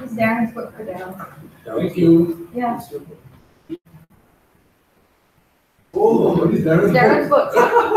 It's Darren's book for Dale. Thank you. Yeah. Oh, it's Darren's Darren's book. book.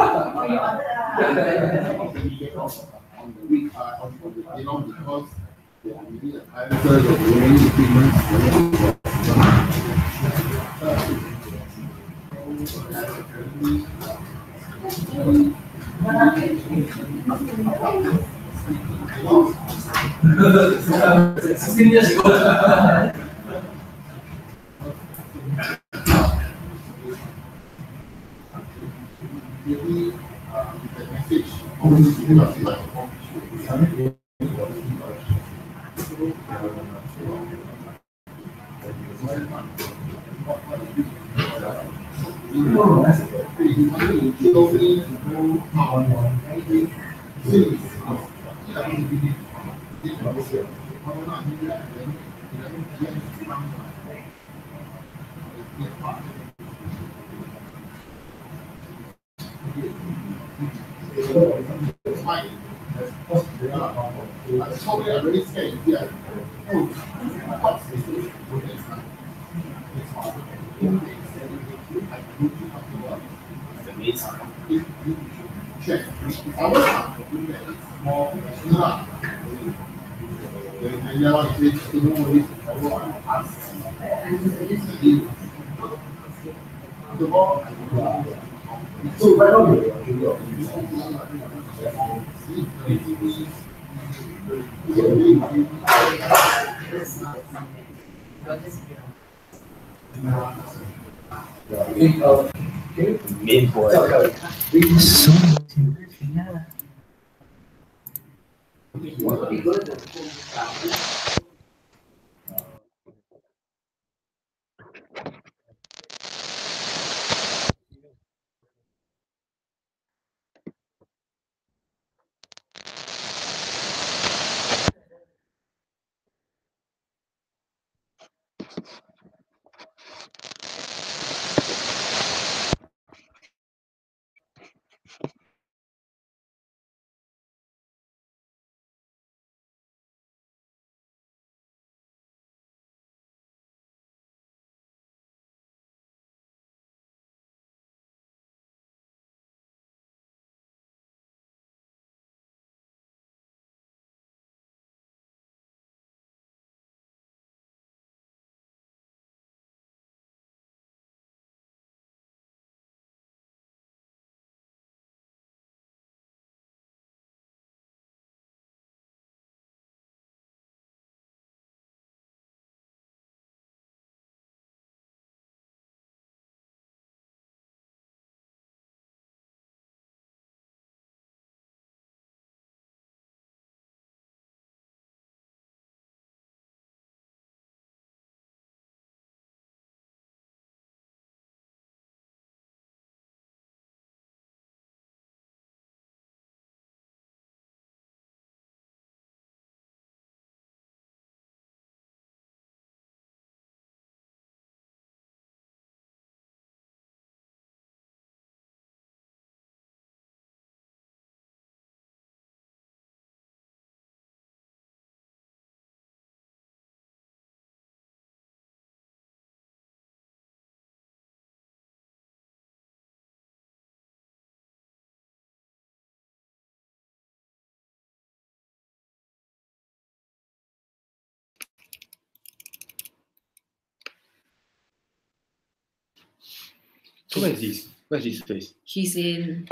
So where is this? Where is this place? He's in.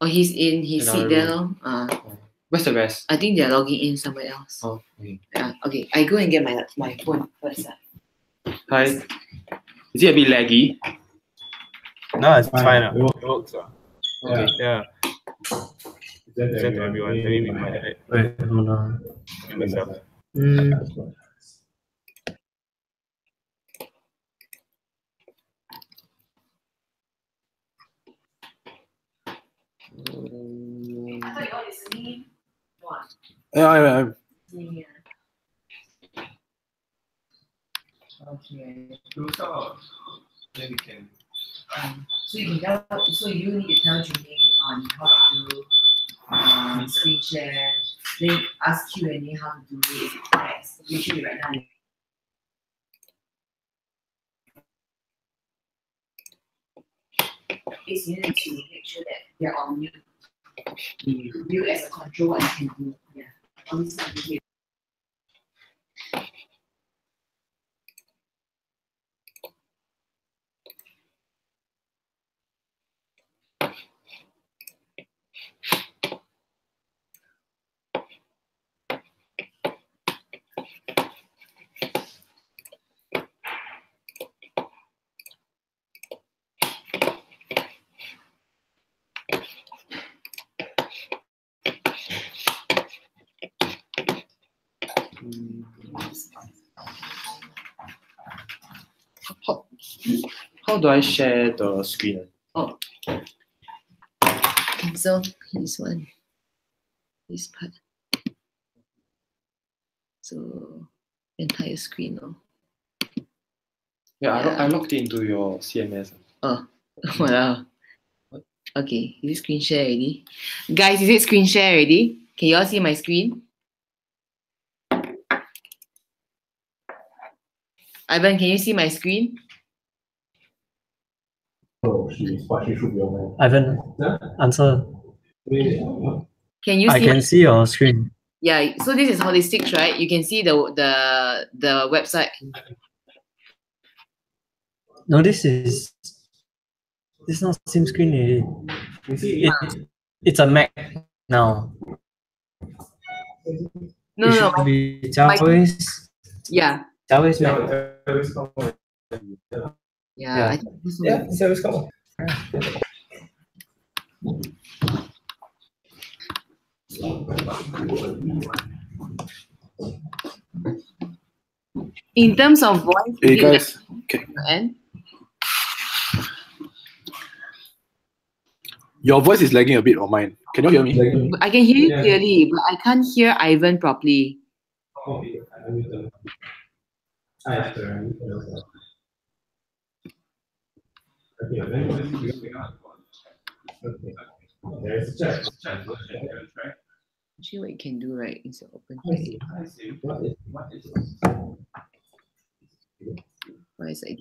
Oh, he's in his seat Another there. room. Lor. Where's the rest? I think they're logging in somewhere else. Oh, okay. Yeah. Okay, I go and get my phone first. Hi. Is it a bit laggy? No, it's fine. It It works. Okay. Yeah. Send Send to everyone. Let me make my Wait, hold on. myself. I thought you were listening. What? I'm Yeah. Okay. Then we can. So you can tell. So you need to tell Julie on how to do screen share. Then ask Q&A how to do it. Yes. Usually right now. Is you need to make sure that they're on mute. You as a control, you can do. Yeah. Always communicate. How do I share the screen? Oh. So this one. This part. So entire screen. Oh. Yeah, I logged into your CMS. Oh, wow. Okay, is it screen share already? Guys, is it screen share already? Can you all see my screen? Ivan, can you see my screen? Oh, she should be on. Ivan, answer. Can you see? I can see your screen. Yeah, so this is Holistics, right? You can see the website. No, this is not same screen already. It's a Mac now. No, It no, should be Jiawe's yeah, Mac. yeah. I think this one- service call. In terms of voice, Hey is it like guys, end? your voice is lagging a bit on mine. Can you hear me? I can hear you clearly, but I can't hear Ivan properly. Actually, what you can do, right, is open play. What is it?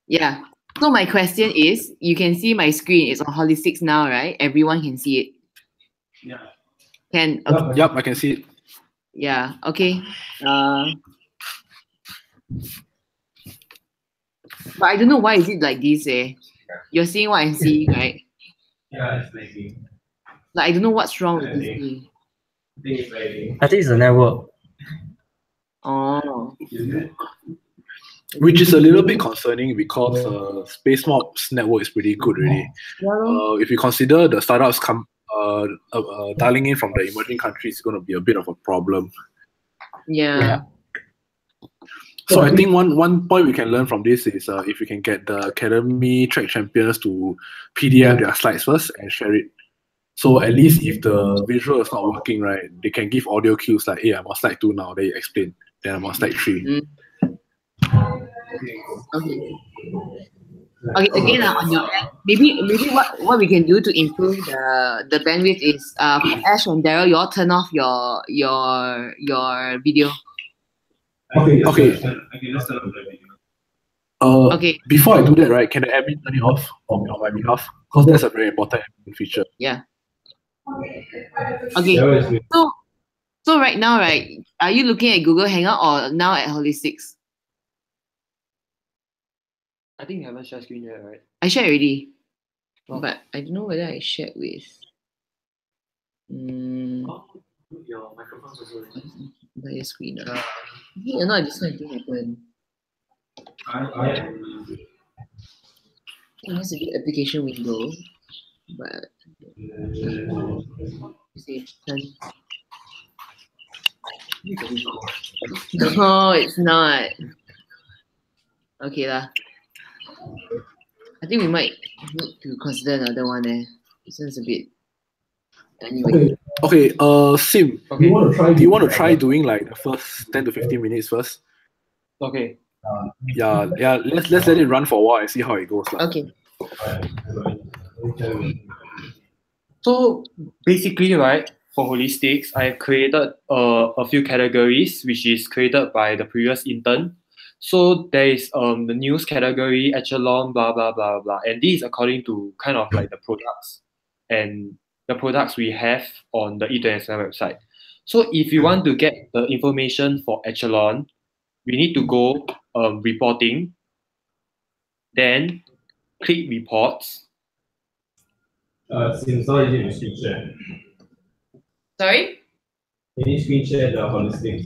Yeah. So my question is, you can see my screen. It's on Holistics now, right? Everyone can see it. Yeah. Can okay. Yep, I can see it. Yeah. Okay. But I don't know why is it like this. You're seeing what I'm seeing, right? Yeah, it's lagging. Like I don't know what's wrong with this thing. I think it's lagging. I think it's the network. Oh. Which is a little bit concerning because SpaceMob's network is pretty good already. If you consider the startups dialing in from the emerging countries, it's going to be a bit of a problem. Yeah. So I think one point we can learn from this is if we can get the Academy track champions to PDF their slides first and share it. So at least if the visual is not working right, they can give audio cues like, hey, I'm on slide 2 now, they explain. Then I'm on slide 3. Okay. Okay, again on your end, maybe what we can do to improve the bandwidth is Ash and Daryl, you all turn off your video. Okay. Let's turn off the video. Okay. Before I do that, right, can the admin turn it off on my behalf? Because that's a very important admin feature. Yeah. Okay. So right now, right, are you looking at Google Hangout or now at Holistics? I think you haven't shared screen yet, right? I shared already, Oh. but I don't know whether I shared with. Your microphone's also Entire screen. Yeah, no, this one didn't happen. I It has to be application window, but see, no, it's not. Okay lah. I think we might need to consider another one. This one's a bit. Anyway, Okay, Sim, Do you want to try? do you want to try doing like the first 10 to 15 minutes first? Okay. Yeah, let's let it run for a while and see how it goes. Lah. okay. So basically, right, for holistics, I have created a few categories, which is created by the previous intern. So there is the news category, echelon, blah blah blah blah, and this is according to kind of like the products and the products we have on the E27 website. So if you want to get the information for echelon, we need to go reporting, then click reports. Sim, sorry, you screen share. Sorry? Can you screen share the holistics?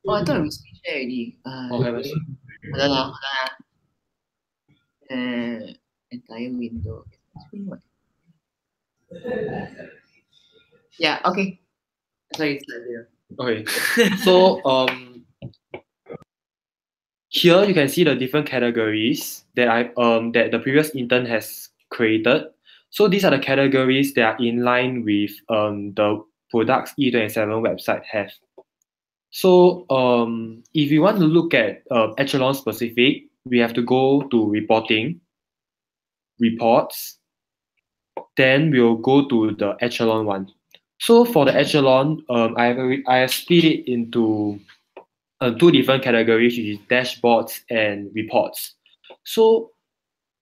Oh, I thought we screen share already. Okay. Hold on. Entire window. Screen what? Yeah, okay. Sorry, it's not there. Okay. So here you can see the different categories that that the previous intern has created. So these are the categories that are in line with the products E27 website have. So if you want to look at echelon specific, we have to go to reporting, reports, then we'll go to the echelon one. So for the echelon, I have split it into two different categories, which is dashboards and reports. So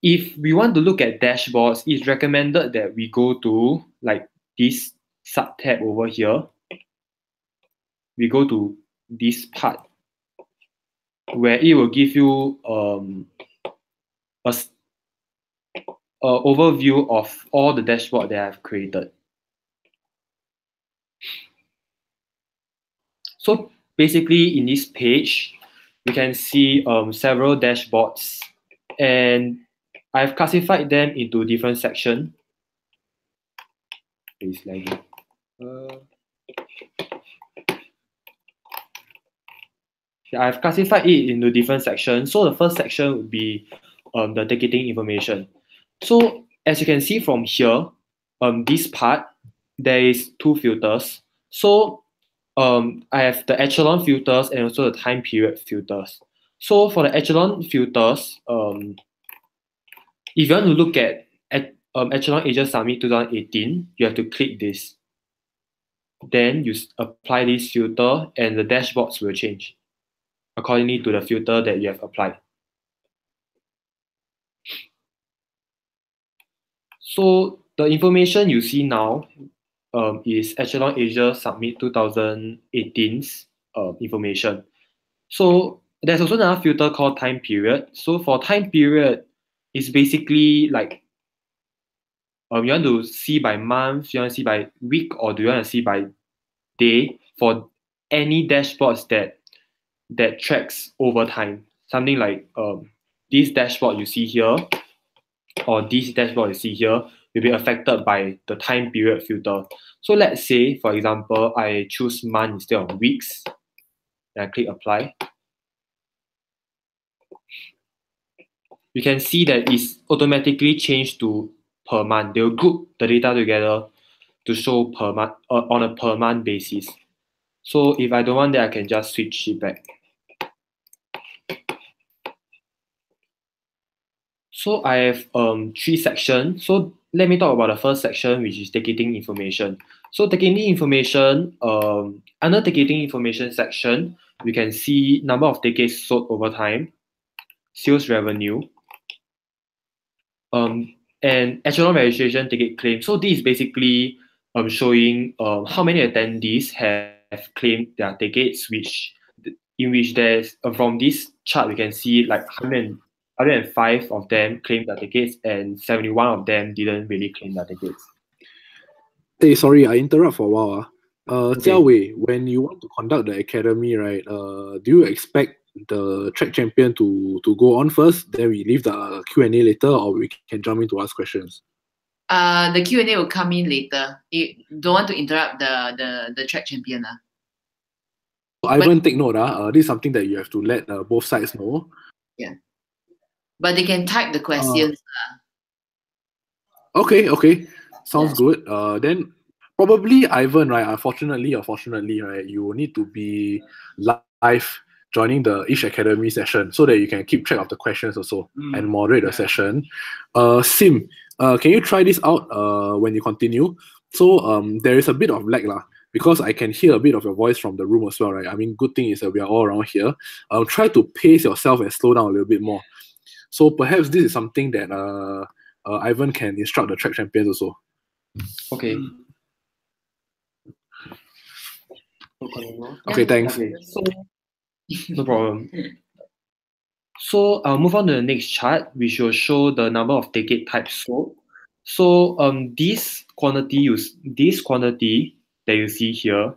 if we want to look at dashboards, it's recommended that we go to like this sub tab over here. We go to this part where it will give you a overview of all the dashboard that I've created. So basically in this page, you can see several dashboards, and I've classified them into different sections. It's lagging. I've classified it into different sections. So the first section would be the ticketing information. So as you can see from here, this part, there is two filters. So I have the echelon filters and also the time period filters. So for the echelon filters, if you want to look at echelon Asia Summit 2018, you have to click this. Then you apply this filter and the dashboards will change accordingly to the filter that you have applied. So the information you see now is Echelon Asia Summit 2018's information. So there's also another filter called time period. So for time period, it's basically like you want to see by month, you want to see by week, or do you want to see by day for any dashboards that tracks over time. Something like this dashboard you see here, or this dashboard you see here, will be affected by the time period filter. So let's say, for example, I choose month instead of weeks, and I click apply. You can see that it's automatically changed to per month. They'll group the data together to show per month on a per month basis. So if I don't want that, I can just switch it back. So I have three sections. So let me talk about the first section, which is ticketing information. So ticketing information, under ticketing information section, we can see number of tickets sold over time, sales revenue, and echelon registration ticket claim. So this is basically showing how many attendees have claimed their tickets, in which there's from this chart we can see like 105 of them claimed their tickets, and 71 of them didn't really claim their tickets. Hey, sorry, I interrupt for a while. Okay. Jia Wei, when you want to conduct the academy, right? Do you expect the track champion to go on first, then we leave the Q&A later, or we can jump in to ask questions? The Q&A will come in later. You don't want to interrupt the track champion. Ivan, take note. This is something that you have to let both sides know. But they can type the questions. Okay. Sounds Yes. good. Then probably Ivan, right? Unfortunately or fortunately, right? You will need to be live joining the each academy session so that you can keep track of the questions also and moderate the session. Sim, can you try this out when you continue? So there is a bit of lag lah, because I can hear a bit of your voice from the room as well, right? I mean, good thing is that we are all around here. Try to pace yourself and slow down a little bit more. So perhaps this is something that Ivan can instruct the track champions also. Okay. Okay, thanks. Okay, so no problem. So I'll move on to the next chart, which will show the number of ticket types sold. So this quantity that you see here,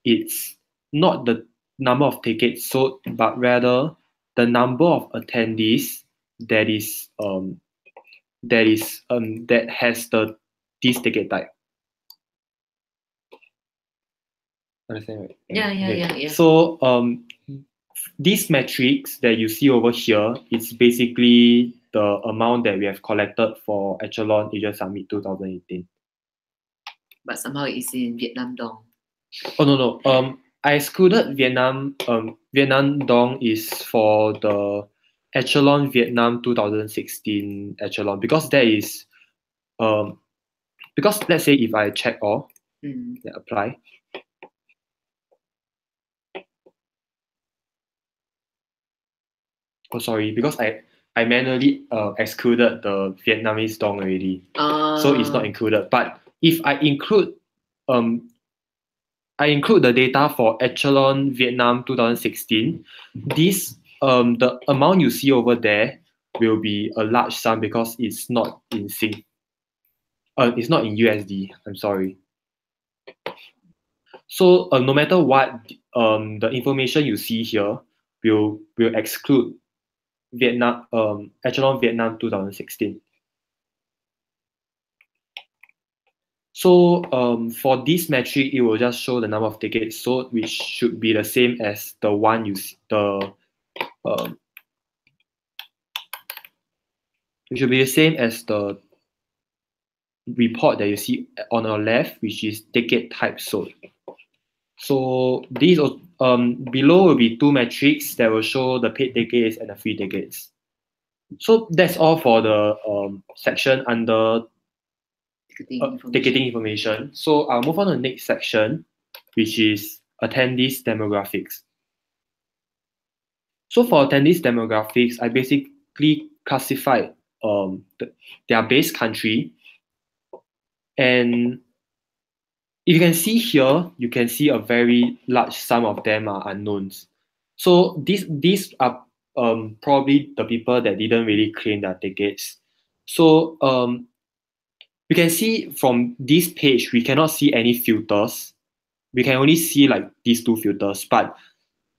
it's not the number of tickets sold, but rather the number of attendees that has this ticket type. Understand, right? Yeah. So these metrics that you see over here, it's basically the amount that we have collected for Echelon Asia Summit 2018. But somehow it's in Vietnam Dong. Oh no. I excluded Vietnam. Vietnam Dong is for the Echelon Vietnam 2016 Echelon, because that is because let's say if I check all, apply. Oh, sorry, because I manually excluded the Vietnamese Dong already, so it's not included. But if I include the data for Echelon Vietnam 2016, this the amount you see over there will be a large sum because it's not in Sing. It's not in USD. I'm sorry. So no matter what, the information you see here will exclude Vietnam Echelon Vietnam 2016. So for this metric, it will just show the number of tickets sold, which should be the same as the one it should be the same as the report that you see on our left, which is ticket type sold. So these below will be two metrics that will show the paid tickets and the free tickets. So that's all for the section under ticketing information. So I'll move on to the next section, which is attendees demographics. So for attendees demographics, I basically classified their base country, and if you can see here, you can see a very large sum of them are unknowns. So these are probably the people that didn't really claim their tickets. So you can see from this page, we cannot see any filters. We can only see like these two filters. But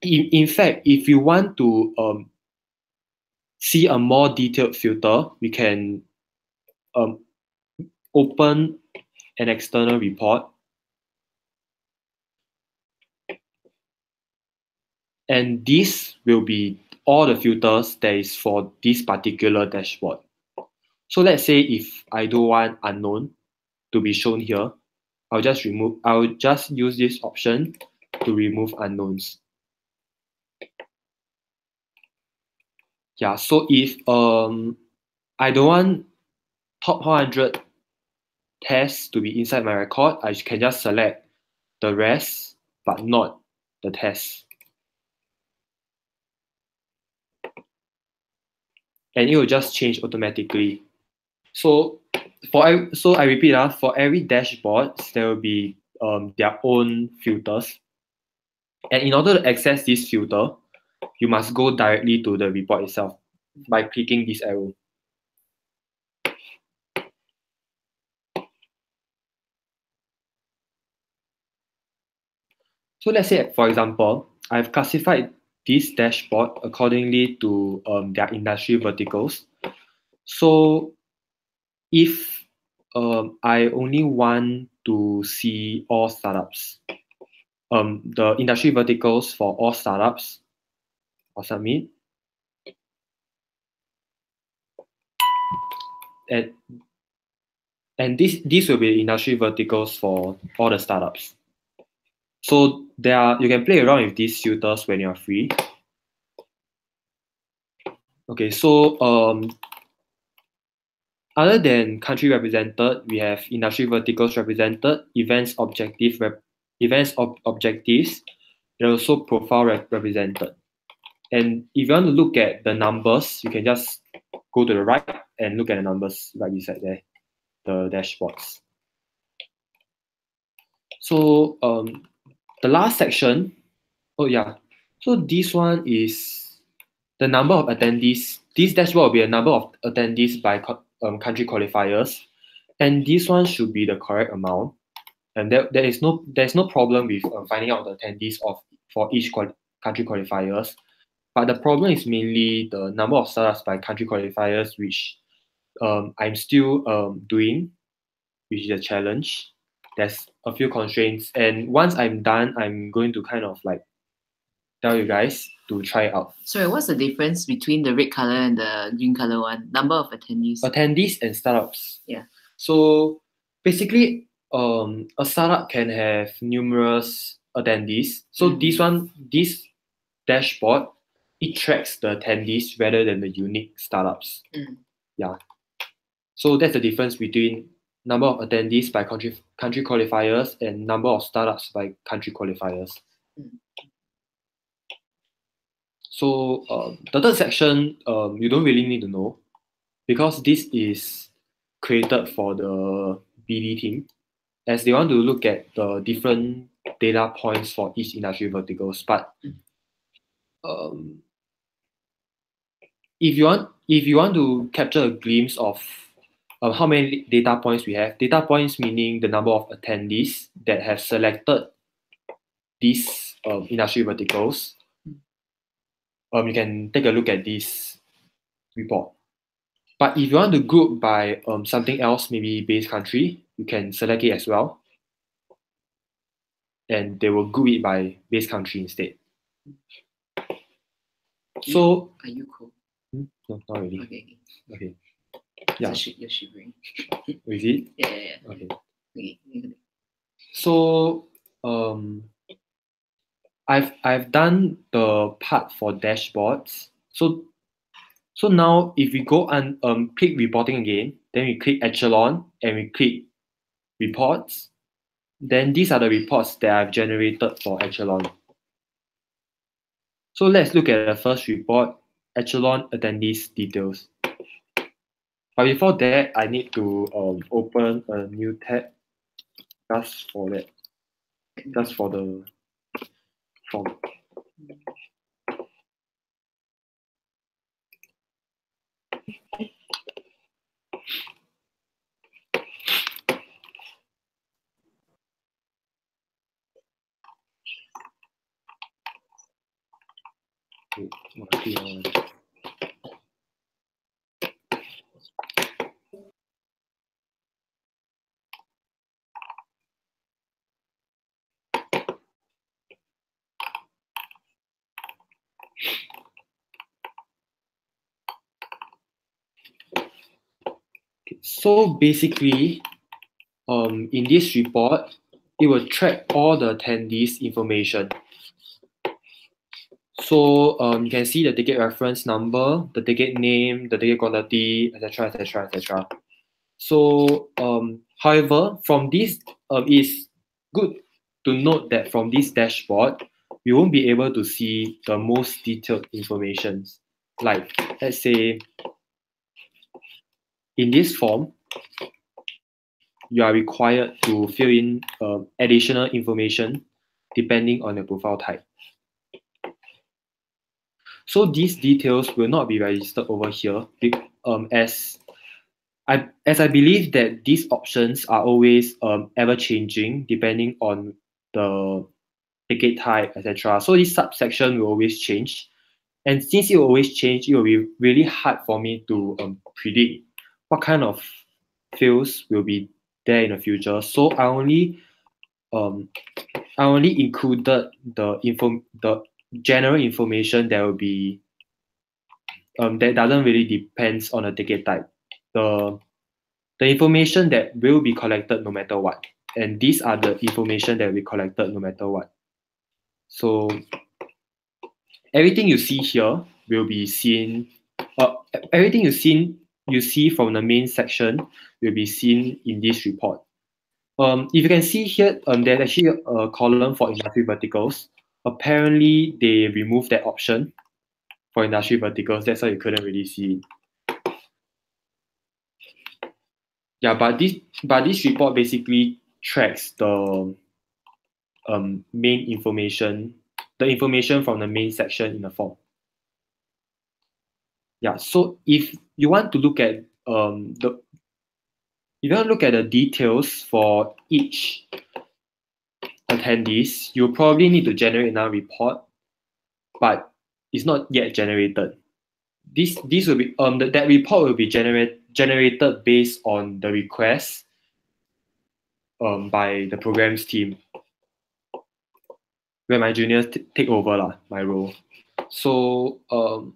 in fact, if you want to see a more detailed filter, we can open an external report. And this will be all the filters that is for this particular dashboard. So let's say if I do want unknown to be shown here, I'll just use this option to remove unknowns. Yeah, so if I don't want top 100 tests to be inside my record, I can just select the rest, but not the tests. And it will just change automatically. So I repeat, for every dashboard, there will be their own filters. And in order to access this filter, you must go directly to the report itself. by clicking this arrow. So let's say, for example, I've classified this dashboard accordingly to their industry verticals. So if I only want to see all startups, the industry verticals for all startups, I'll submit. And these will be industry verticals for all the startups. So you can play around with these filters when you're free. Okay, so other than country represented, we have industry verticals represented, events objectives, and also profile represented. And if you want to look at the numbers, you can just go to the right and look at the numbers right beside there, the dashboards. So the last section, so this one is the number of attendees. This dashboard will be a number of attendees by country qualifiers, and this one should be the correct amount. And there's no problem with finding out the attendees for each country qualifiers. But the problem is mainly the number of startups by country qualifiers, which I'm still doing, which is a challenge. There's a few constraints, and once I'm done, I'm going to kind of like tell you guys to try it out. Sorry, what's the difference between the red color and the green color one? Number of attendees. Attendees and startups. Yeah. So basically, a startup can have numerous attendees. So this dashboard, it tracks the attendees rather than the unique startups. Yeah. So that's the difference between number of attendees by country qualifiers and number of startups by country qualifiers. So the third section, you don't really need to know, because this is created for the BD team, as they want to look at the different data points for each industry verticals. But if you want to capture a glimpse of how many data points we have, data points meaning the number of attendees that have selected these industry verticals, you can take a look at this report. But if you want to group by something else, maybe base country, you can select it as well. And they will group it by base country instead. So, are you cool? No, not really. Okay. Yeah. You're shivering. Is it? Yeah. Okay. Okay. So I've done the part for dashboards. So now if we go and click reporting again, then we click echelon and we click reports, then these are the reports that I've generated for echelon. So let's look at the first report, echelon attendees details. But before that, I need to open a new tab just for that, just for the form. So basically, in this report, it will track all the attendees' information. So you can see the ticket reference number, the ticket name, the ticket quantity, etc. So however, from this, it's good to note that from this dashboard, you won't be able to see the most detailed information. Like, let's say, in this form, you are required to fill in additional information depending on the profile type. So these details will not be registered over here, as I believe that these options are always ever changing depending on the ticket type, etc. So this subsection will always change. And since it will always change, it will be really hard for me to predict what kind of fields will be there in the future. So I only included the general information that will be that doesn't really depends on the ticket type. The information that will be collected no matter what. And these are the information that will be collected no matter what. So everything you see here will be seen, everything you see from the main section will be seen in this report. If you can see here, there's actually a column for industry verticals. Apparently, they removed that option for industry verticals. That's why you couldn't really see it. Yeah, but this report basically tracks the main information, the information from the main section in the form. Yeah, so if you want to look at the details for each attendees, you probably need to generate another report, but it's not yet generated. This will be that report will be generated based on the request by the programs team, where my juniors take over my role. So do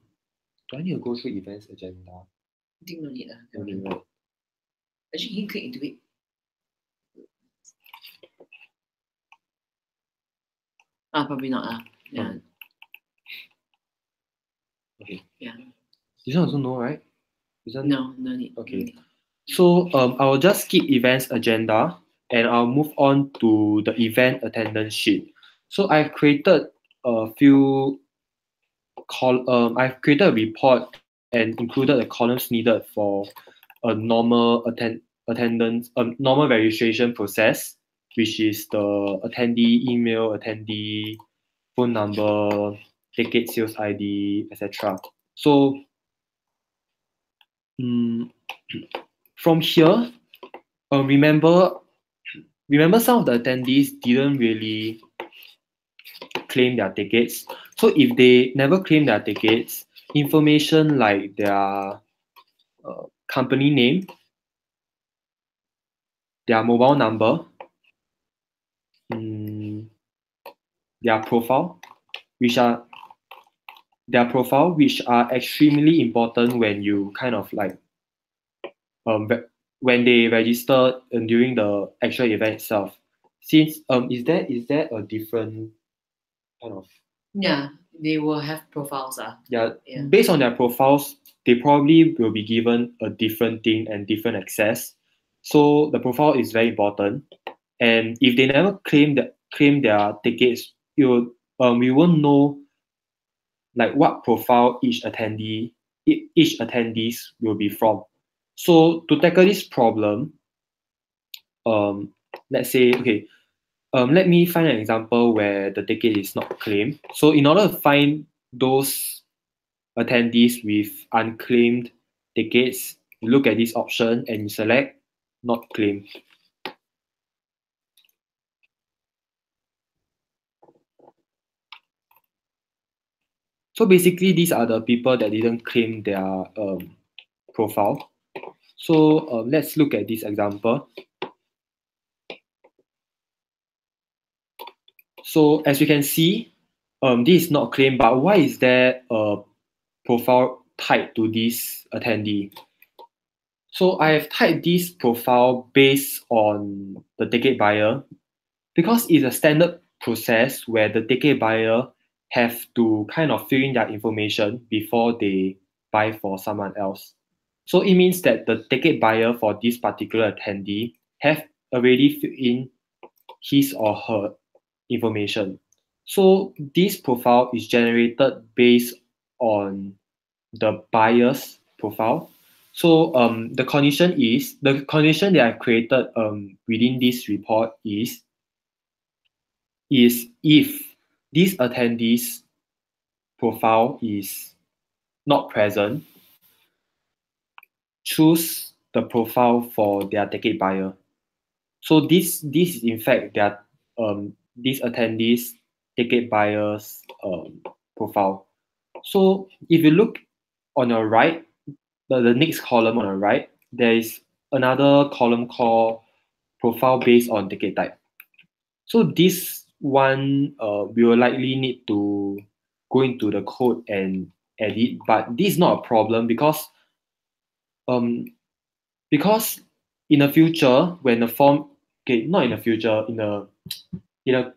I need to go through events agenda? I think no need. No need, right? Actually, you can click into it. Probably not. Yeah. Okay. Yeah. This one also no, right? No need. Okay. So I will just skip events agenda and I'll move on to the event attendance sheet. So I've created a few I've created a report and included the columns needed for a normal attendance, normal registration process, which is the attendee email, attendee phone number, ticket sales ID, etc. So from here, remember some of the attendees didn't really claim their tickets. So if they never claim their tickets, information like their company name, their mobile number, their profile, which are extremely important when you kind of like when they register during the actual event itself. Since is there a different kind of they will have profiles. Yeah, based on their profiles, they probably will be given a different thing and different access. So the profile is very important. And if they never claim their tickets, we won't know like what profile each attendees will be from. So to tackle this problem, let's say, okay, let me find an example where the ticket is not claimed. So in order to find those attendees with unclaimed tickets, you look at this option and you select not claimed. So basically, these are the people that didn't claim their profile. So let's look at this example. So as you can see, this is not claimed, but why is there a profile tied to this attendee? So I have tied this profile based on the ticket buyer because it's a standard process where the ticket buyer have to kind of fill in their information before they buy for someone else. So it means that the ticket buyer for this particular attendee have already filled in his or her information. So this profile is generated based on the buyer's profile. So the condition that I've created within this report is if these attendees profile is not present, choose the profile for their ticket buyer. So this is in fact their these attendees ticket buyers profile. So if you look on your right, the next column on the right, there is another column called profile based on ticket type. So this one we will likely need to go into the code and edit, but this is not a problem because in the future when the form, okay, not in the future, in a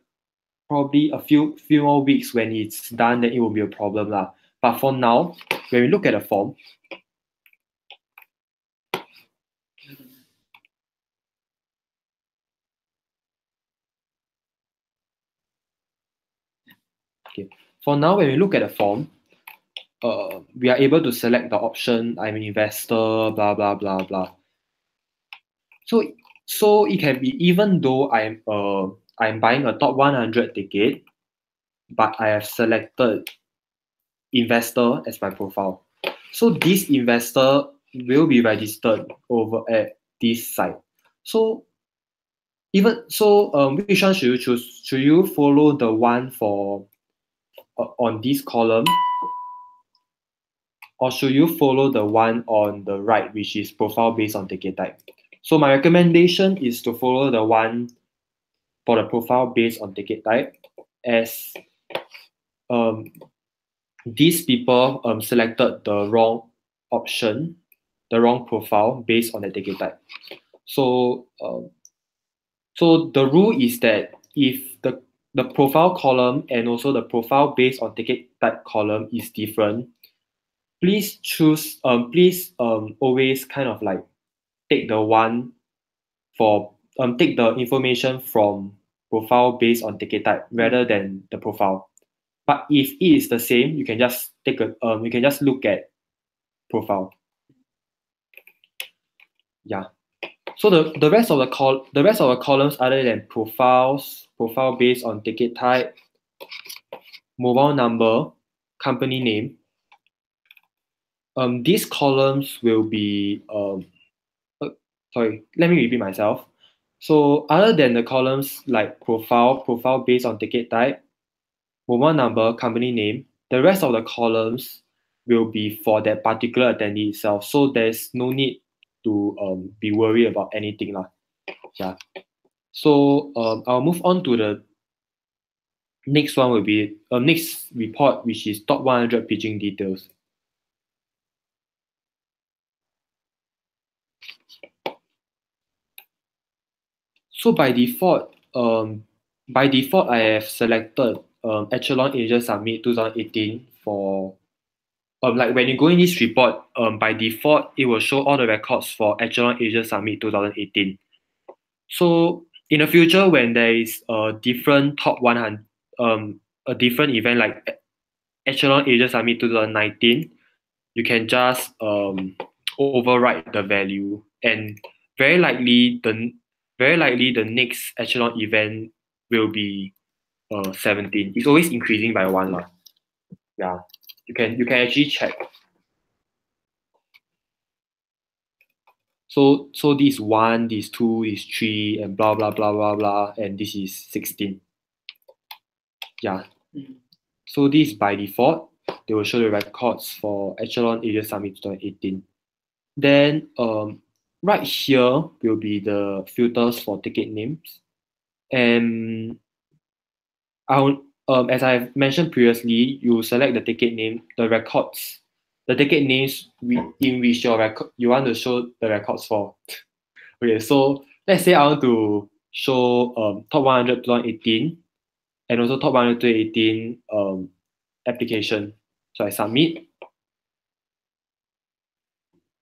probably a few more weeks when it's done, then it will be a problem lah. But for now, when we look at the form, okay, for now when we look at the form, we are able to select the option, I'm an investor, blah blah blah blah. So it can be even though I'm buying a top 100 ticket, but I have selected investor as my profile. So this investor will be registered over at this site. So even so, which one should you choose? Should you follow the one for on this column, or should you follow the one on the right, which is profile based on ticket type? So my recommendation is to follow the one for the profile based on ticket type, as these people selected the wrong option, the wrong profile based on the ticket type. So so the rule is that if the profile column and also the profile based on ticket type column is different, please choose always kind of like take the one for take the information from profile based on ticket type rather than the profile. But if it is the same, you can just take a you can just look at profile. Yeah. So the rest of the columns other than profiles, profile based on ticket type, mobile number, company name, these columns will be sorry, let me repeat myself. So other than the columns like profile based on ticket type, mobile number, company name, the rest of the columns will be for that particular attendee itself. So there's no need to be worried about anything lah. Yeah. So I'll move on to the next one will be next report, which is top 100 pitching details. So by default, I have selected Echelon Asia Summit 2018 for like when you go in this report, by default it will show all the records for Echelon Asia Summit 2018. So in the future, when there is a different top 100, a different event like Echelon Asia Summit 2019, you can just overwrite the value, and very likely the next Echelon event will be 17. It's always increasing by one lah. Yeah, you can actually check. So this is 1, this is 2, this is 3, and blah blah blah blah blah, and this is 16. Yeah. So this is by default. They will show the records for Echelon Asia Summit 2018. Then right here will be the filters for ticket names. And as I've mentioned previously, you select the ticket name, the records, the ticket names in which you want to show the records for. Okay, so let's say I want to show top 100 2018 and also top 100 2018 application. So I submit,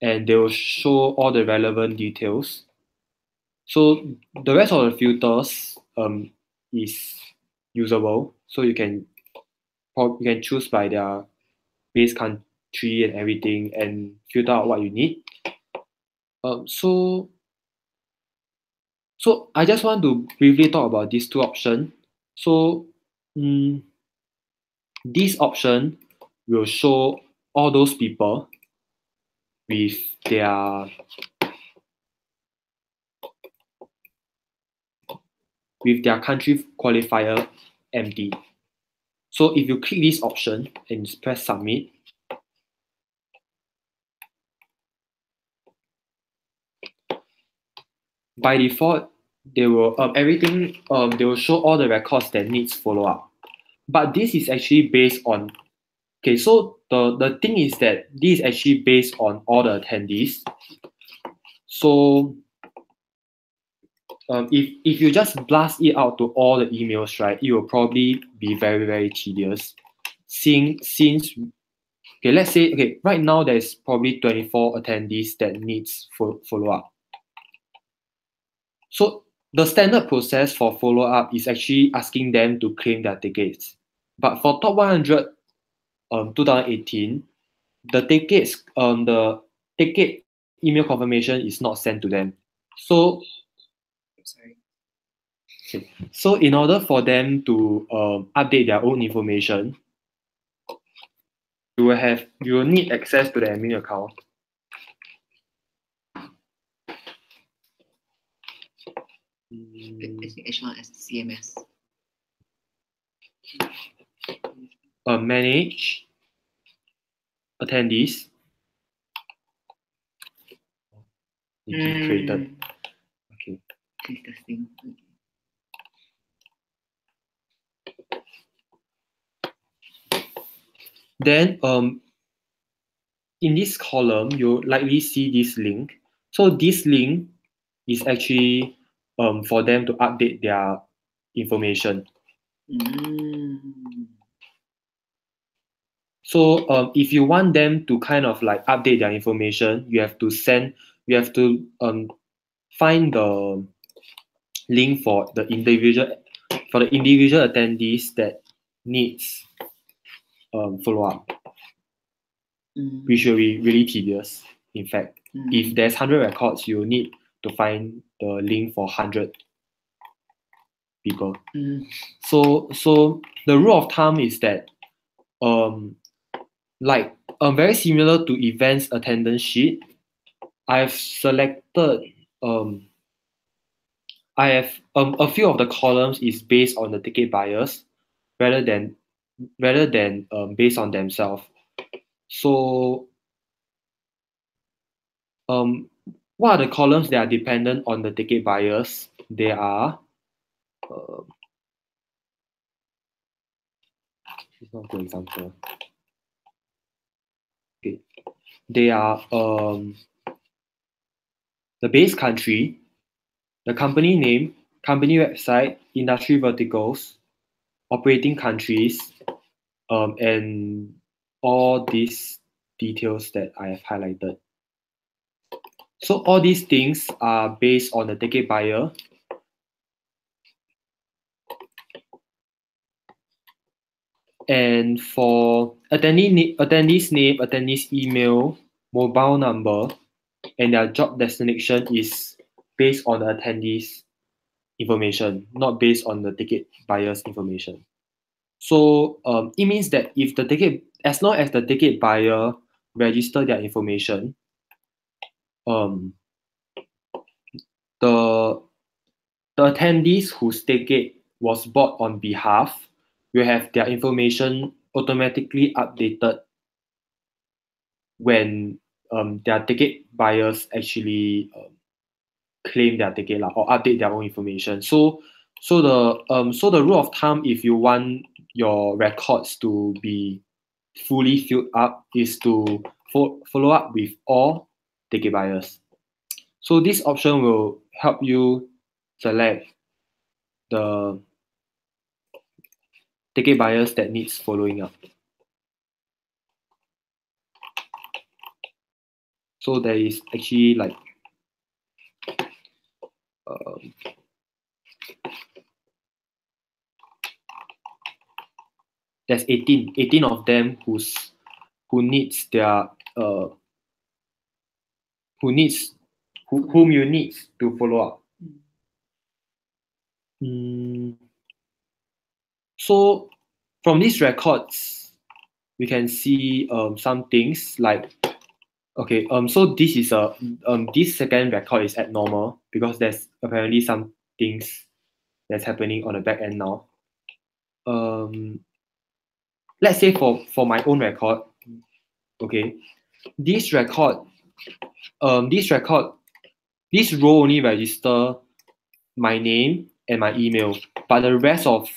and they will show all the relevant details. So the rest of the filters is usable. So you can choose by their base country and everything and filter out what you need. So I just want to briefly talk about these two options. So this option will show all those people with their country qualifier empty. So if you click this option and press submit, by default, they will they will show all the records that needs follow up. But this is actually based on, okay, so the thing is that this is actually based on all the attendees. So if you just blast it out to all the emails, right, it will probably be very, very tedious. Since okay, let's say, okay, right now there's probably 24 attendees that needs follow up. So the standard process for follow up is actually asking them to claim their tickets. But for top 100 2018, the ticket email confirmation is not sent to them. So so in order for them to update their own information, you will need access to the admin account. As long as CMS. Manage attendees. Created. Okay. Interesting. Then in this column, you'll likely see this link. So this link is actually for them to update their information. So if you want them to kind of like update their information, you have to find the link for the individual attendees that needs follow up, which will be really tedious. In fact, if there's 100 records, you need to find the link for 100 people. So the rule of thumb is that very similar to events attendance sheet, I've selected I have a few of the columns is based on the ticket buyers rather than based on themselves. So what are the columns that are dependent on the ticket buyers? They are it's not a good example. Okay. They are the base country, the company name, company website, industry verticals, operating countries, and all these details that I have highlighted. So all these things are based on the ticket buyer. And for attendee's name, attendee's email, mobile number, and their job destination is based on the attendee's information, not based on the ticket buyer's information. So it means that as long as the ticket buyer register their information, the attendees whose ticket was bought on behalf will have their information automatically updated when their ticket buyers actually claim their ticket or update their own information. So the rule of thumb, if you want your records to be fully filled up, is to follow up with all ticket buyers. So this option will help you select the ticket buyers that needs following up. So there is actually like there's 18 of them whom you need to follow up. So from these records, we can see some things like, okay, so this is a this second record is abnormal because there's apparently some things that's happening on the back end now. Let's say for my own record, okay, this record, this row only register my name and my email, but the rest of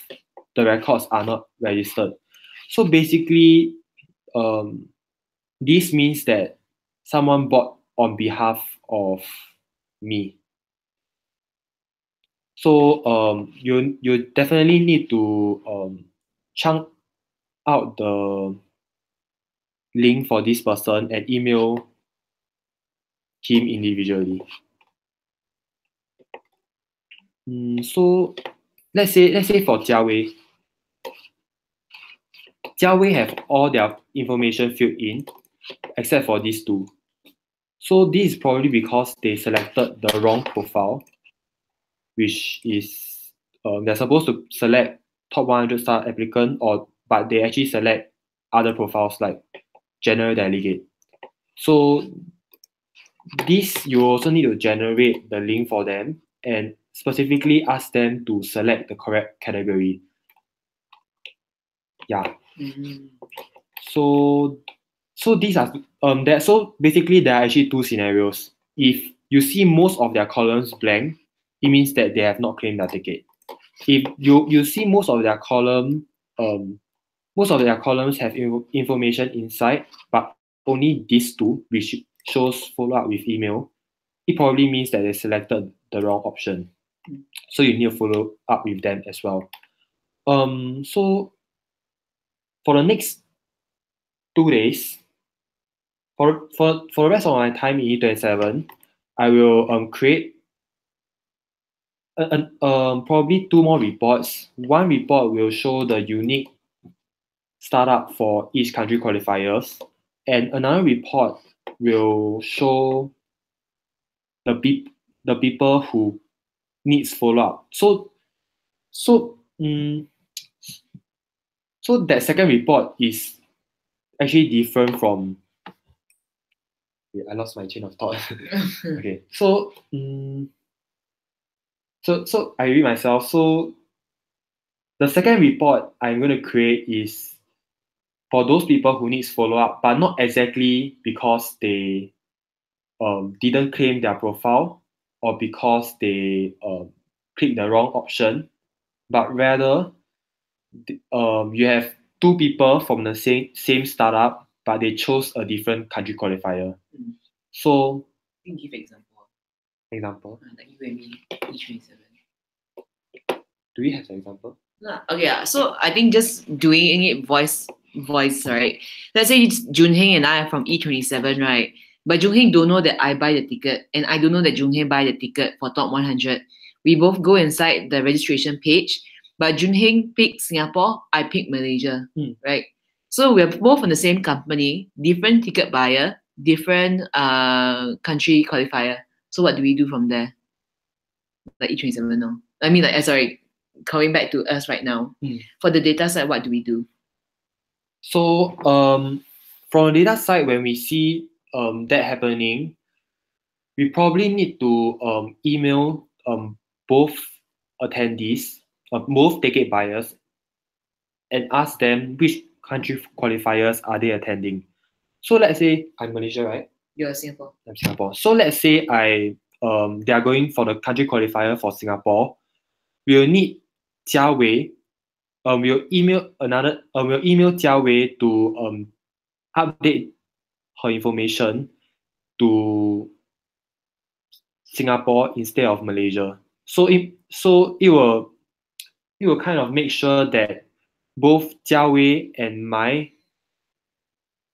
the records are not registered. So basically, this means that someone bought on behalf of me. So you definitely need to chunk out the link for this person and email him individually. So let's say for Jiawei have all their information filled in except for these two. So this is probably because they selected the wrong profile, which is they're supposed to select top 100 star applicant, but they actually select other profiles like general delegate. So this, you also need to generate the link for them and specifically ask them to select the correct category. Yeah. So these are so basically there are actually two scenarios. If you see most of their columns blank, it means that they have not claimed their ticket. If you see most of their columns have information inside, but only these two, which shows follow up with email, it probably means that they selected the wrong option. So you need to follow up with them as well. So for the next 2 days, for the rest of my time in E27, I will create probably 2 more reports. One report will show the unique startup for each country qualifiers, and another report will show the people who needs follow up. So that second report is actually different from. I lost my chain of thought. Okay, so I read myself. So the second report I'm going to create is for those people who needs follow up, but not exactly because they didn't claim their profile or because they clicked the wrong option, but rather you have 2 people from the same startup, but they chose a different country qualifier. So, You can give example. Like you and me, E27. Do we have an example? No. Okay, so I think just doing it voice, right? Let's say it's Junheng and I are from E27, right? But Junheng don't know that I buy the ticket, and I don't know that Junheng buy the ticket for top 100. We both go inside the registration page, but Junheng picked Singapore, I picked Malaysia, right? So we're both from the same company, different ticket buyer, different country qualifier. So what do we do from there? Like E27 now. I mean, like, sorry, coming back to us right now. For the data side, what do we do? So from the data side, when we see that happening, we probably need to email both attendees, both ticket buyers, and ask them which country qualifiers are they attending. So let's say I'm Malaysia, right? You're Singapore. I'm Singapore. So let's say they are going for the country qualifier for Singapore. We'll need Jiawei. We'll email Jiawei to update her information to Singapore instead of Malaysia. So it will kind of make sure that both Jiawei and my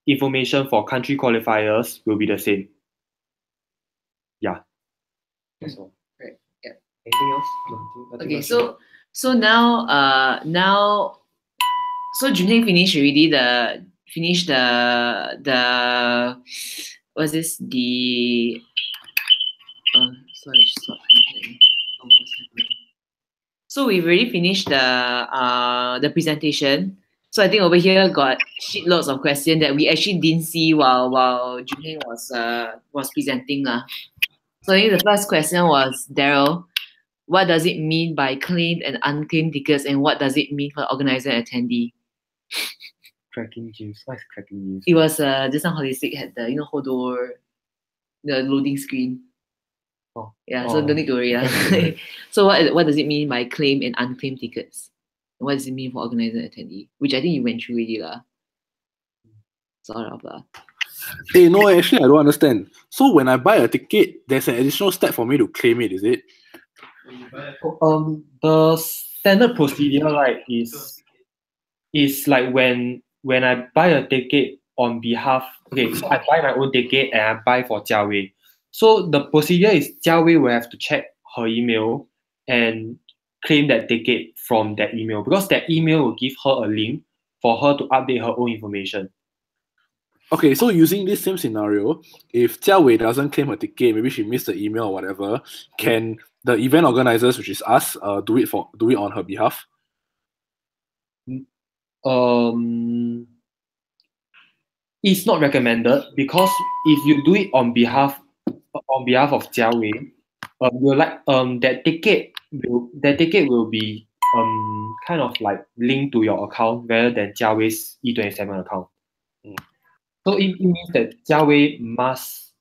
information for country qualifiers will be the same. Yeah. That's all. Right. Yeah. Anything else? Okay, so now so Junheng finished the what's this, the sorry, stop. So we've already finished the presentation. So I think over here got shitloads of questions that we actually didn't see while Junheng was presenting lah. So I think the first question was, Daryl, what does it mean by claimed and unclaimed tickets, and what does it mean for organizer and attendee? Cracking James. What is cracking James? It was just now Holistic had the Hodor, the loading screen. Oh. Yeah, so Oh. don't need to worry. So what does it mean by claimed and unclaimed tickets? And what does it mean for organizer and attendee? Which I think you went through already lah. Sort of lah. Hey, no, actually, I don't understand. So when I buy a ticket, there's an additional step for me to claim it, is it? The standard procedure, right, is like when I buy a ticket on behalf. Okay, so I buy my own ticket and I buy for Jia Wei. So the procedure is Jia Wei will have to check her email and claim that ticket from that email, because that email will give her a link for her to update her own information. Okay, so using this same scenario, if Jia Wei doesn't claim her ticket, maybe she missed the email or whatever, can the event organizers, which is us, do it on her behalf? It's not recommended, because if you do it on behalf of Jia Wei, that ticket will be kind of like linked to your account rather than Jia Wei's E27 account. So it means that Jia Wei must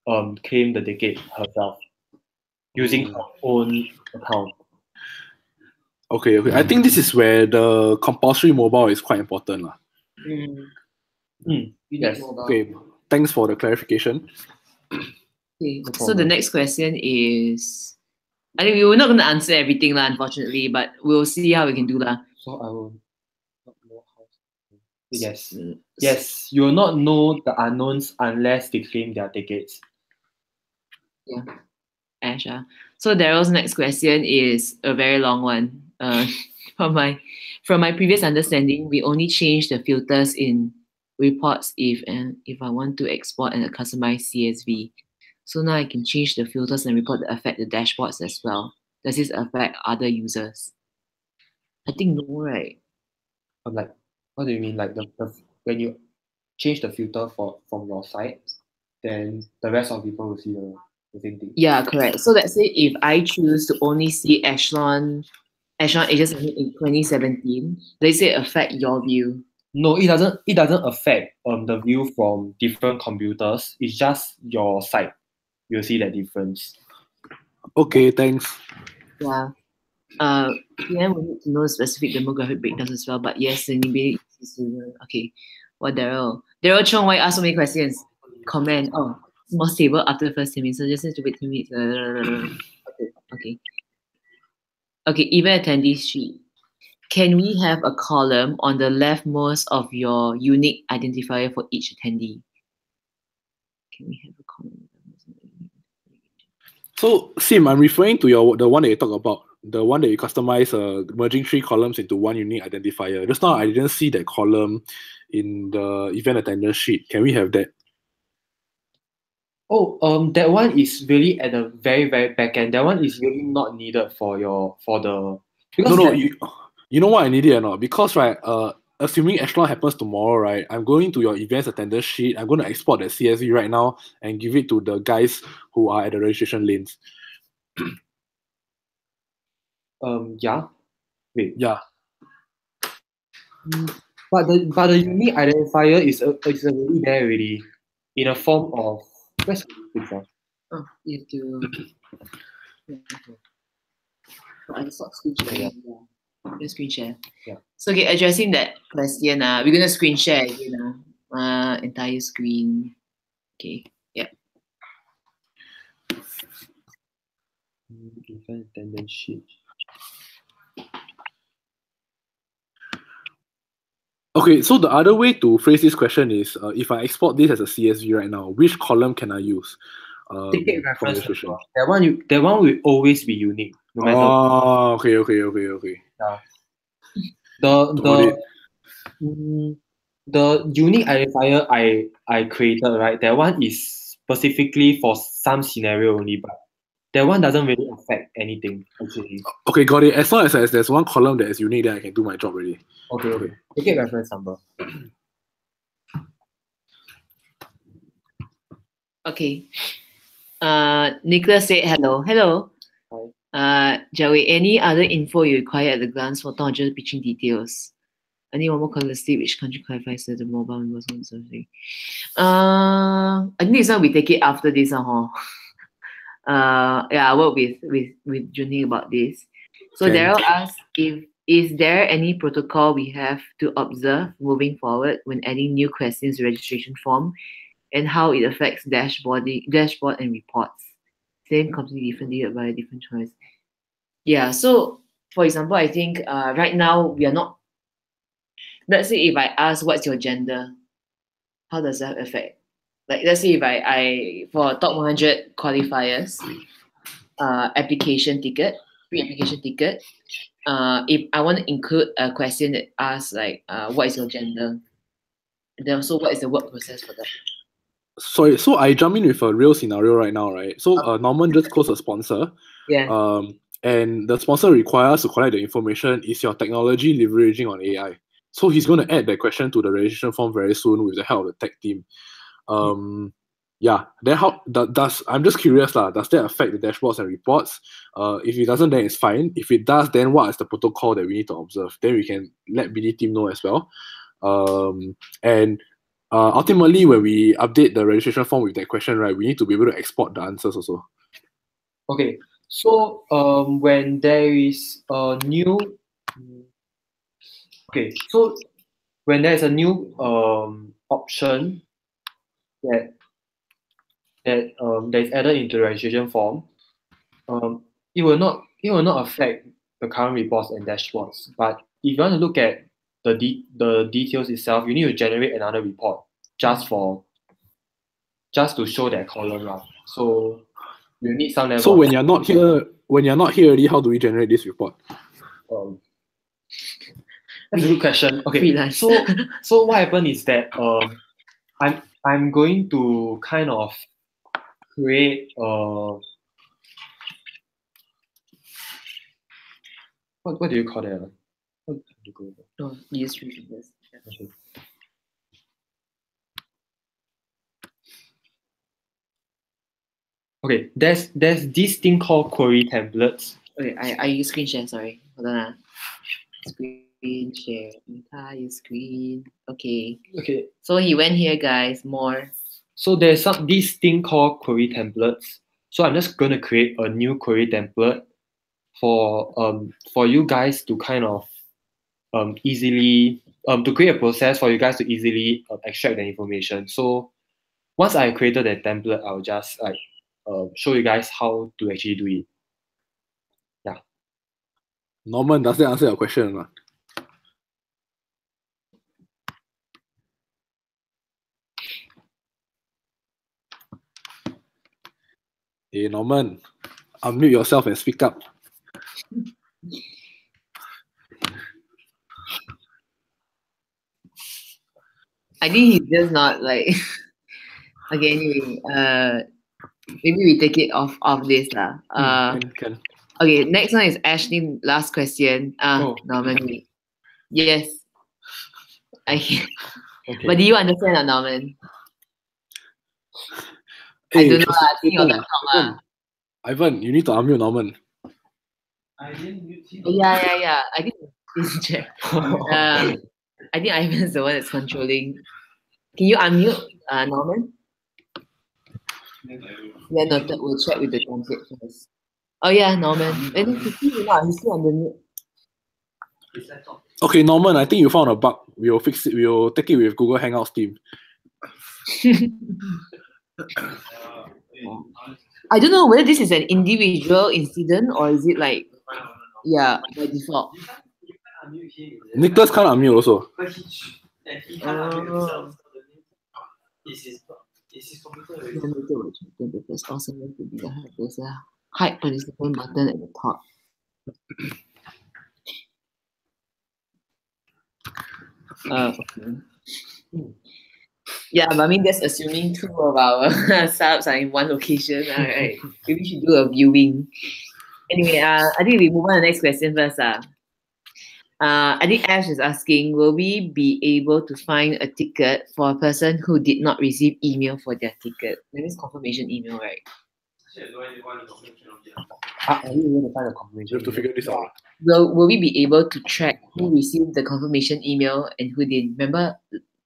claim the ticket herself using her own account. Okay. I think this is where the compulsory mobile is quite important lah. Yes. Okay, thanks for the clarification. Okay, No so the problem. next question is, I think we were not going to answer everything lah, unfortunately, but we'll see how we can do lah. So I will not know how. Yes, you will not know the unknowns unless they claim their tickets. Ash. So Daryl's next question is a very long one. From my previous understanding, we only change the filters in reports if I want to export and customize CSV. So now I can change the filters and report that affect the dashboards as well. Does this affect other users? I think no, right? I'm like, what do you mean? Like when you change the filter from your site, then the rest of people will see the same thing. Yeah, correct. So let's say if I choose to only see Echelon Asia in 2017, they say affect your view. No, it doesn't. It doesn't affect the view from different computers. It's just your site. You'll see that difference. Okay, thanks. Yeah. PM we need to know specific demographic breakdowns as well. But yes, anybody okay. What Daryl Chong, why ask so many questions? Comment. Oh, more stable after the first 10 minutes. So just need to wait 10 minutes. Okay. Okay, event attendee sheet. Can we have a column on the leftmost of your unique identifier for each attendee? Can we have a column? So, Sim, I'm referring to the one that you talk about, the one that you customize merging 3 columns into one unique identifier. Just now, I didn't see that column in the event attendance sheet. Can we have that? Oh, that one is really at the very, very back end. That one is really not needed for the. Because No, that- you know why I need it or not? Because, right, assuming Echelon happens tomorrow, right, I'm going to your events attendance sheet. I'm going to export that CSV right now and give it to the guys who are at the registration lanes. Yeah. Wait. Yeah. But the unique identifier is already there already, in a form of where's the picture? Oh, you have to. I saw screen share. Yeah. Screen share. Yeah. So okay, addressing that question, we're gonna screen share again. Entire screen. Okay. Yeah. Event attendance sheet. Okay, so the other way to phrase this question is, if I export this as a CSV right now, which column can I use? Ticket for reference registration? number. That one will always be unique, no matter. Oh, okay. Got it. The unique identifier I created, right? That one is specifically for some scenario only, but that one doesn't really affect anything actually. Okay, got it. As long as there's one column that is unique, then I can do my job already. Okay, okay. Take it reference number. Okay. Nicholas said hello. Hello. Joey, any other info you require at the glance for or just pitching details? I need one more color state which country qualifies as the mobile members on something. I think this one we take it after this one, yeah, I work with Junhee about this. So Okay. Daryl asked is there any protocol we have to observe moving forward when adding new questions to registration form and how it affects dashboard and reports. Same completely different data by a different choice. Yeah, so for example, I think right now we are not, let's say if I ask what's your gender, how does that affect? Like let's say if I for top 100 qualifiers, application ticket, pre-application ticket, if I want to include a question that asks like what is your gender? And then also what is the work process for that? Sorry, so I jump in with a real scenario right now, right? So Norman just closed a sponsor. Yeah. And the sponsor requires to collect the information, is your technology leveraging on AI? So he's going to add that question to the registration form very soon with the help of the tech team. Yeah, then how does I'm just curious does that affect the dashboards and reports? If it doesn't, then it's fine. If it does, then what is the protocol that we need to observe? Then we can let BD team know as well. And ultimately, when we update the registration form with that question, right, we need to be able to export the answers also. Okay, so when there is a new, okay, so when there is a new option that is added into the registration form, it will not affect the current reports and dashboards. But if you want to look at the details itself, you need to generate another report just to show that column. So you need some level. So when you're not here already, how do we generate this report? That's a good question. Okay, Freelance. so what happened is that I'm going to kind of create what do you call that? What do you call that? No, use this. Okay. Okay, there's this thing called query templates. Okay, I use screen share, sorry. Hold on. Screen share, entire screen. Okay. Okay, So he went here, guys, more. so there's this thing called query templates. So I'm just going to create a new query template for you guys to kind of easily to create a process for you guys to easily extract the information. So once I created that template, I'll just like show you guys how to actually do it. Yeah. Norman, does that answer your question or not? Hey Norman, unmute yourself and speak up. I think he's just not like. Okay, anyway, maybe we take it off this lah. Can. Okay, next one is Ashley. Last question. Norman. Yes. Okay. But do you understand that, Norman? Hey, I don't know. I think your laptop. Ivan, you need to unmute Norman. I didn't mute him. Yeah. I think please check. I think Ivan's the one that's controlling. Can you unmute Norman? Yeah, no, we'll check with the template first. Oh yeah, Norman. And he's still on the mute. Okay, Norman, I think you found a bug. We'll fix it. We'll take it with Google Hangouts team. I don't know whether this is an individual incident or is it like, yeah, by default. Nicholas can't unmute also. Is his computer There's also going to be there's a hide participant button at the top. Okay. Yeah, but I mean that's assuming two of our subs are in one location. Alright. Maybe we should do a viewing. Anyway, I think we move on to the next question first. I think Ash is asking, will we be able to find a ticket for a person who did not receive email for their ticket? That means confirmation email, right? Are you able to find a You confirmation? have to figure this out. Will we be able to track who received the confirmation email and who didn't? Remember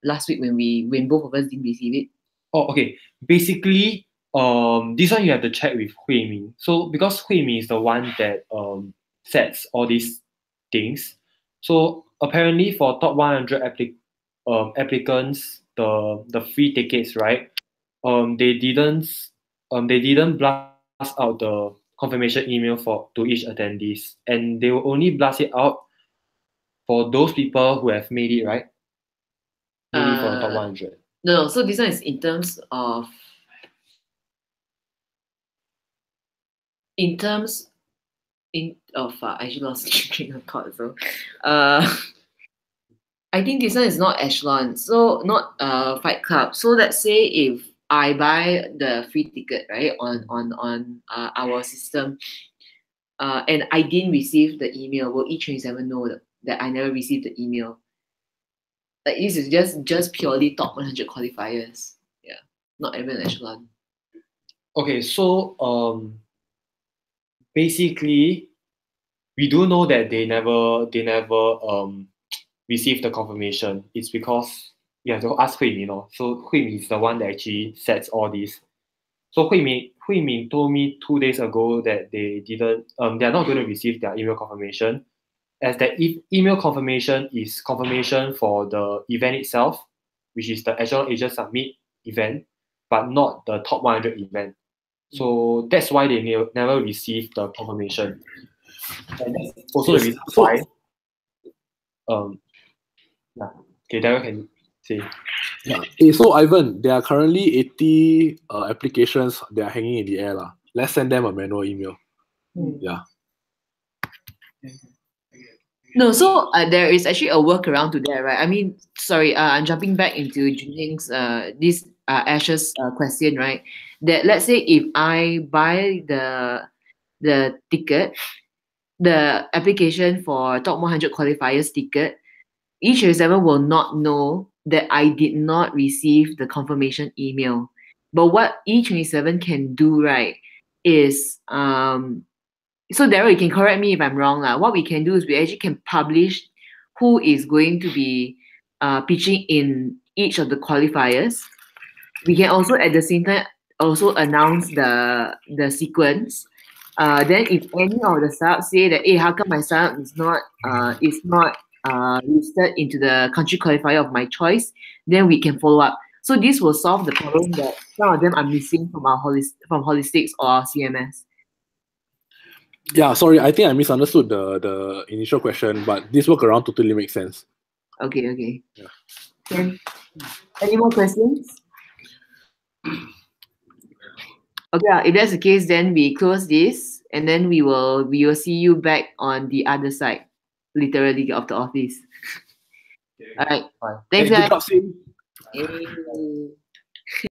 last week when both of us didn't receive it? Oh, okay. Basically, this one you have to check with Hui Min. So because Hui Min is the one that sets all these things. So apparently for top 100 applicants, the free tickets, right? They didn't blast out the confirmation email to each attendees, and they will only blast it out for those people who have made it, right? Maybe for the top 100. No, so this one is in terms of I actually lost train of thought. So I think this one is not Echelon, so not Fight Club. So let's say if I buy the free ticket, right, on our system, and I didn't receive the email, will E27 know that I never received the email? Like this is just purely top 100 qualifiers. Yeah, not even Echelon. Okay, so basically, we do know that they never received the confirmation. It's because you have to ask Hui Min. So Hui Min is the one that actually sets all this. So Hui Min told me 2 days ago that they are not going to receive their email confirmation, as that email confirmation is confirmation for the event itself, which is the Echelon Asia Summit event, but not the top 100 event. So that's why they never received the confirmation. And that's also the reason why. Yeah. Okay, Daryl can say. Yeah. So Ivan, there are currently 80 applications that are hanging in the air. Let's send them a manual email. Yeah. No, so there is actually a workaround to that, right? I mean, sorry, I'm jumping back into Junhing's this Ash's question, right? That let's say if I buy the ticket, the application for top 100 qualifiers ticket, E27 will not know that I did not receive the confirmation email. But what E27 can do, right, is so Daryl, you can correct me if I'm wrong. What we can do is we actually can publish who is going to be pitching in each of the qualifiers. We can also at the same time also announce the sequence. Then if any of the subs say that, hey, how come my sub is not listed into the country qualifier of my choice, then we can follow up. So this will solve the problem that some of them are missing from Holistics or CMS. Yeah, sorry, I think I misunderstood the initial question, but this workaround totally makes sense. Okay. Yeah. Okay. Any more questions? Okay, if that's the case, then we close this, and then we will see you back on the other side, literally of the office. All right. Bye. Thanks, Hey, guys. good job, Sim. Hey.